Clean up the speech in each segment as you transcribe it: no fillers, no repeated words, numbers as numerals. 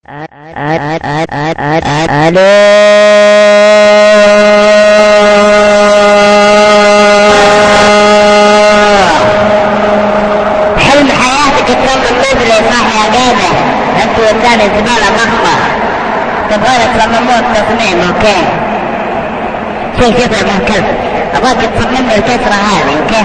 الو. حلم حياتك ترمم مدري صح يا جامع، انت والثاني زبالة مخبة تبغى ترممون التصميم. اوكي شوف يا كلب، ابغاك تصمم لي الكسرة هذه. اوكي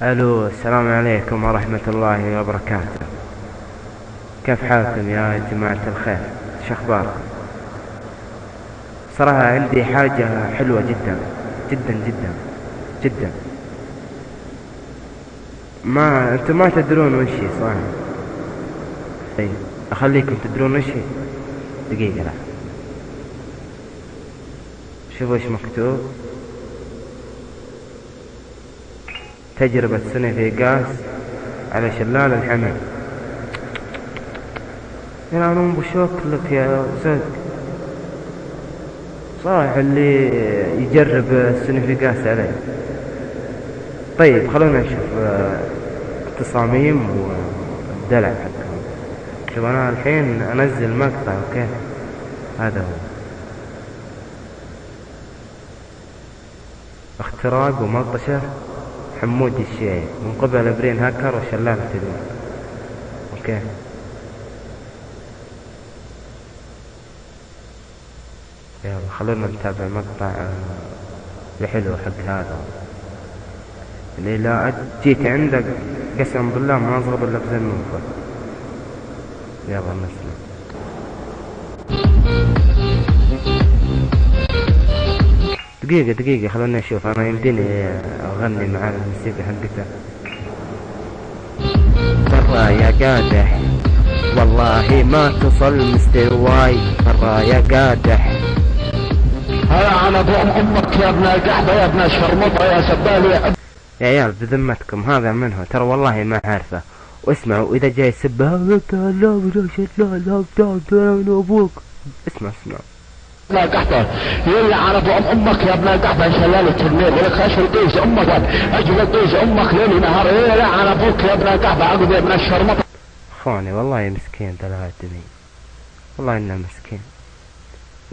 الو، السلام عليكم ورحمة الله وبركاته. كيف حالكم يا جماعة الخير؟ شو اخباركم؟ صراحة عندي حاجة حلوة جدا جدا جدا جدا. انتم ما تدرون وش هي صح؟ اي اخليكم تدرون وش هي. دقيقة لا، شوفوا وش مكتوب: تجربة سنفيغاس على شلال الحمل. يا انا بشوك لك يا زق، صراحة اللي يجرب السنفيغاس عليه. طيب خلونا نشوف التصاميم والدلع حقهم. شوف انا الحين انزل مقطع. اوكي هذا هو اختراق وملطشة حمود الشيعي من قبل برين هاكر وشلال تدين. اوكي يلا خلونا نتابع مقطع الحلو حق هذا اللي لا جيت عندك قسم بالله ما اصغب الا بزنوفه. يلا نسمع. دقيقة خلونا نشوف، انا يمديني اغني مع الموسيقى حقته. ترى يا قادح والله ما تصل مستواي، ترى يا قادح. هلا انا ابو امك يا ابن القحبة يا ابن الشرمطة يا سبال يا عيال بذمتكم هذا منه، ترى والله ما عارفه. واسمعوا اذا جاي سبها ابوك. اسمع ابن القحبة يلي انا ابو امك يا ابن القحبة ان شلال التنمير ولك خشر قيس امك اجل قيس امك ليلي نهار. يلي انا ابوك يا ابن القحبة عقب يا ابن الشرمطة. اخواني والله مسكين ذا الادمي، والله انه مسكين.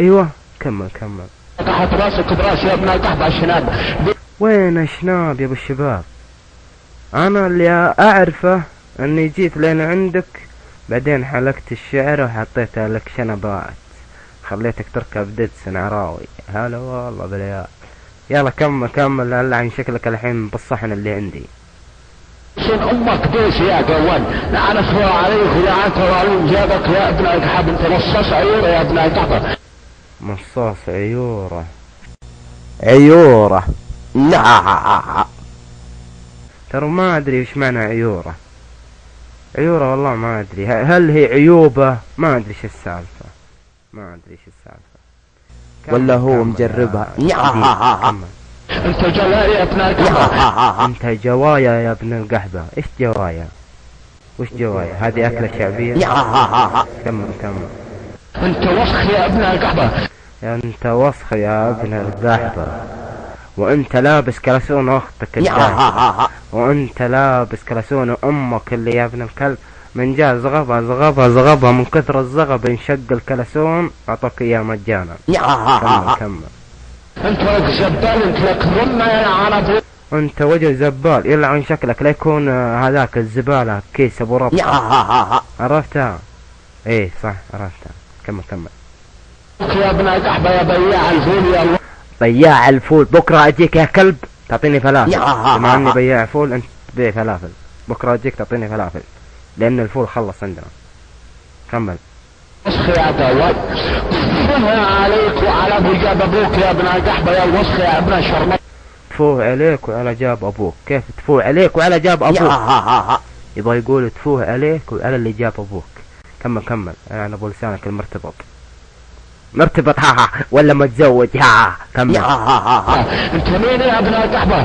ايوه كمل تحت راسك براس يا ابن القحبة الشناب. وين الشناب يا ابو الشباب؟ انا اللي اعرفه اني جيت لين عندك بعدين حلقت الشعر وحطيتها لك شنبات، خليتك تركب ددسن عراوي. هلا والله بالعيال. يلا كمل لعن شكلك الحين بالصحن اللي عندي. شن امك ديس يا قوان، لعنة الله عليك ولعنة الله جابك يا ابن القحبة. انت مصاص عيورة يا ابن القحبة. مصاص عيورة لا ترى ما ادري وش معنى عيورة والله ما ادري. هل هي عيوبة؟ ما ادري ايش السالفة، ولا هو مجربها. انت جوايا يا ابن القحبة. انت جوايا يا ابن القحبة. ايش جوايا؟ وش جوايا؟ هذه اكلة شعبية. كمل انت وسخ يا ابن القحبة. انت وسخ يا ابن القحبة، وانت لابس كلسون اختك الداهية، وانت لابس كلسون امك اللي يا ابن الكلب. من جاء زغبها من كثر الزغب انشق الكلسون اعطوك اياه مجانا. كمل انت لك زبال، انت لك ظلمة يا عربي. انت وجه زبال يلعن شكلك لا يكون هذاك الزبالة كيس ابو ربط. عرفتها؟ ايه صح عرفتها. كمل يا ابن القحبة يا بياع الفول يا الله. بياع الفول بكرة اجيك يا كلب تعطيني فلافل، بما اني بياع فول انت تبيع فلافل، بكره اجيك تعطيني فلافل لان الفول خلص عندنا. كمل. وسخ يا جواد، فوه عليك وعلى ابو جاب ابوك يا ابن القحبه يا وسخ يا ابن الشرمط. تفوه عليك وعلى جاب ابوك، كيف تفوه عليك وعلى جاب ابوك؟ يبغى يقول تفوه عليك وعلى اللي جاب ابوك. كمل كمل، انا ابو لسانك المرتبط. مرتبط ولا متزوج كمل. انت مين يا ابن القحبه؟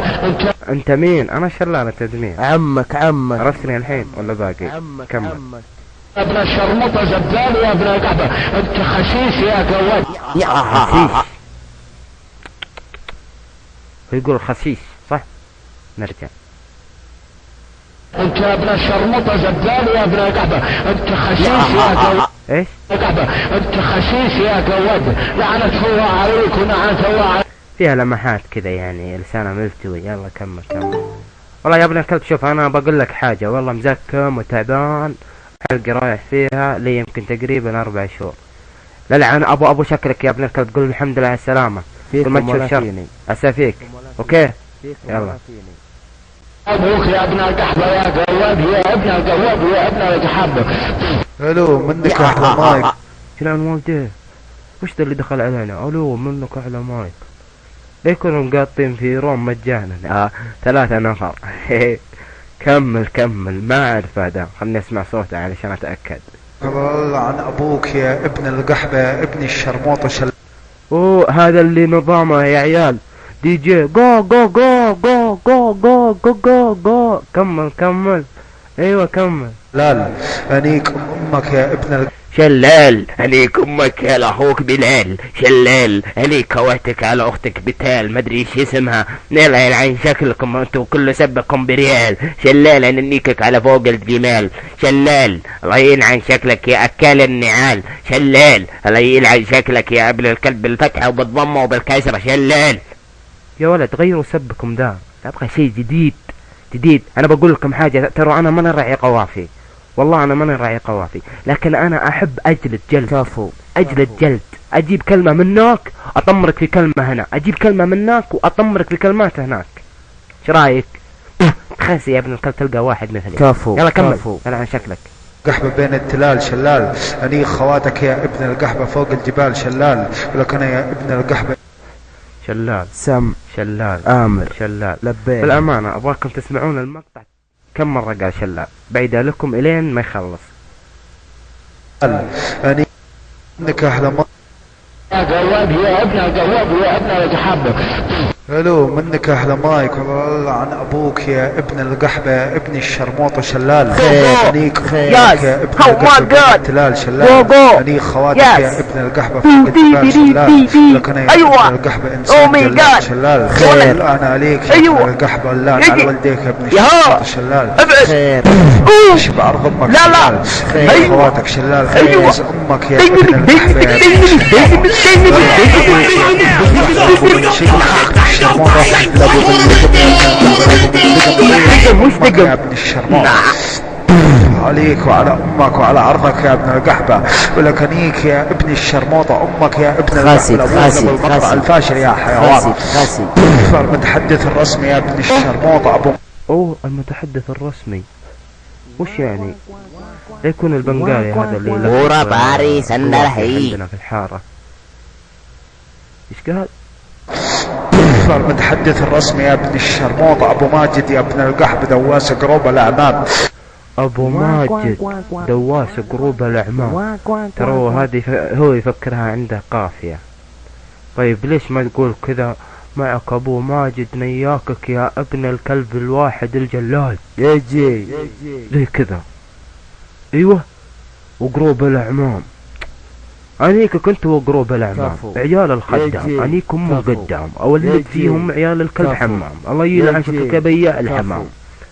انت مين؟ انا شلال، انت مين؟ عمك عرفتني الحين ولا باقي؟ كمل. يا ابن الشرمطه زبال يا ابن القحبه، انت خسيس يا جواد. خسيس. يقول خسيس صح؟ نرجع. انت يا ابن الشرمطه زبال يا ابن القحبه، انت خسيس يا جواد. ايش؟ انت خسيس يا جواد، لعنة الله عليك ولعنة الله عليك. فيها لمحات كذا يعني لسانه ملتوي. يلا كمل كمل. والله يا ابن الكلب شوف انا بقول لك حاجة، والله مزكم وتعبان، حلقي رايح فيها لي يمكن تقريبا 4 شهور. للعن ابو شكلك يا ابن الكلب، قول الحمد لله على السلامة. قول ما تشوف شر اسافيك. اوكي يلا. ابوك يا ابن القحبة يا جواد، يا ابن الجواد يا ابن القحبة. الو منك احلى مايك. شو العنوان ده؟ وش ده اللي دخل علينا؟ الو منك احلى مايك. ليه يكونوا مقاطين في روم مجانا؟ 3 نفر. كمل كمل، ما اعرف هذا، خلني اسمع صوته علشان اتاكد. والله عن ابوك يا ابن القحبة يا ابن الشرموطة اوه هذا اللي نظامه يا عيال دي جي. جو جو جو جو جو جو جو جو جو. كمل كمل. ايوه كمل. شلال انيك امك يا ابن شلال انيك امك يا اخوك بلال. شلال انيك خواتك على اختك بتال، مدري ايش اسمها، يلا يلعن شكلكم انتوا كل سبكم بريال. شلال انا نيكك على فوق الجمال. شلال الله يلعن شكلك يا اكال النعال. شلال الله يلعن شكلك يا ابن الكلب بالفتحه وبالضمه وبالكسره. شلال يا ولد غيروا سبكم ده، ابغى شيء جديد جديد. انا بقول لكم حاجه، ترى انا ماني راعي قوافي، والله انا ماني راعي قوافي، لكن انا احب اجلد جلد. كفو اجلد جلد. اجيب كلمه منك اطمرك في كلمه هنا، اجيب كلمه منك واطمرك في كلمات هناك. ايش رايك؟ خاسي يا ابن الكلب تلقى واحد مثلي. كفو يلا كمل. يلا عن شكلك. قحبة بين التلال. شلال انيك خواتك يا ابن القحبة فوق الجبال. شلال ولك انا يا ابن القحبة. شلال سم شلال آمر شلال لبيك. بالأمانة أبغاكم تسمعون المقطع كم مرة قال شلال، بعيدة لكم إلين ما يخلص. أني إنك أحلى ما يا جواد يا ابن الجواد يا ابن القحبة. الو منك احلى مايك. والله عن ابوك يا ابن القحبة يا ابن الشرموطة. شلال انيك خواتك يا ابن القحبة بالتلال. شلال انيك خواتك يا ابن القحبة فوق الجبال. شلال لك انا يا ابن القحبة انسان جلال. شلال خير انا عليك يا ابن القحبة، اللان على والديك يا ابن الشرموطة. شلال خير شب عرض امك. لا خير خواتك. شلال خير امك يا ابن القحبة يا مش دقم يا ابن الشرموطة. عليك وعلى امك وعلى عرضك يا ابن القحبة، ولكنيك يا ابن الشرموطة امك يا ابن القحبة الفاشل يا حيوان. المتحدث الرسمي يا ابن الشرموطة ابو. اوه المتحدث الرسمي وش يعني؟ يكون البنغالي هذا اللي ورا باريس عندنا في الحارة. ايش قال؟ المتحدث الرسمي يا ابن الشرموطة ابو ماجد يا ابن القحبة دواس قروب الاعمام. ابو ماجد دواس قروب الاعمام. ترى هذه هو يفكرها عنده قافية. طيب ليش ما تقول كذا؟ معك ابو ماجد نياكك يا ابن الكلب الواحد الجلاد. يجي زي كذا. ايوه وقروب الاعمام. انيك كنت وقروب الاعمام عيال الخدام، انيكم مقدام اولد فيهم عيال الكلب حمام. الله يلعن شكلك بياع الحمام.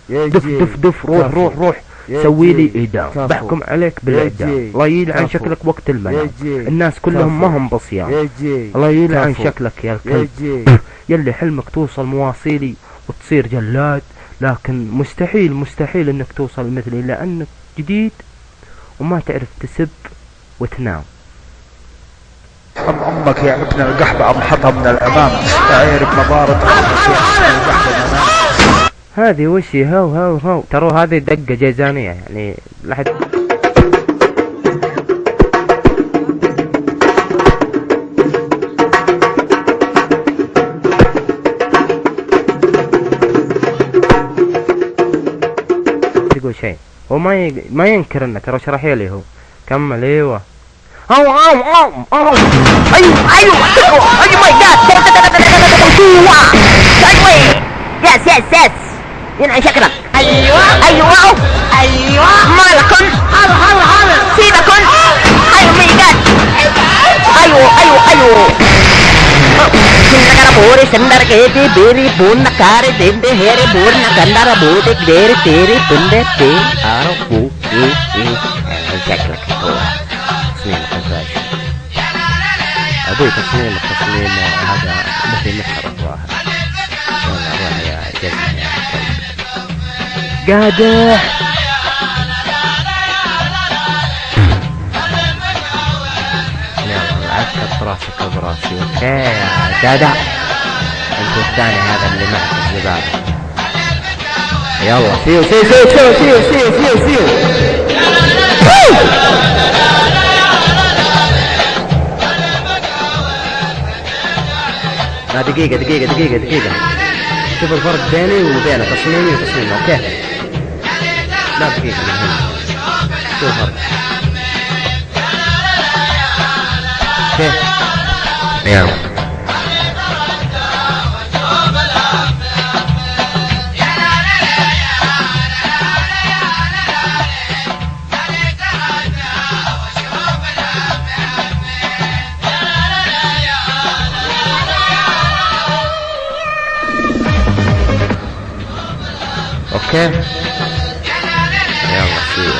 دف دف دف روح روح روح سوي لي اعدام، بحكم عليك بالاعدام. الله يلعن شكلك وقت المنام، الناس كلهم ما هم بصيام. الله يلعن شكلك يا الكلب يلي حلمك توصل مواصيلي وتصير جلاد، لكن مستحيل مستحيل انك توصل مثلي لانك جديد وما تعرف تسب وتنام. امك يا ابن القحبة امحطها من الامام عير بنظارة امك يا ابن القحبة. هذه وشي هو ترى هذه دقة جيزانية يعني لحد تقول شيء هو ما ينكر انه ترى شرحي لي هو كمل. ايوه ايوه ماي جاد يس ينعي شكلك. ايوه مالكن هلا سيبكن. ايوه ماي جاد ايوه Nagara bore sandar kete beri bun nakare dende here bor nakandara bote dere tere bunde te aro bu شكلك هو تصميم الخفاش أبوي تصميم هذا مثل محرق واحد والله يا جزمة يا كلب قادح يلا عكت راسك براسي. اوكي يا جدع انت الثاني هذا اللي معك الزبالة. يلا سيو لا دقيقة شوف الفرق بيني وبينه تصميمي وتصميمه. اوكي لا دقيقة من هنا شوف الفرق. اوكي يلا اوكي يلا سيو.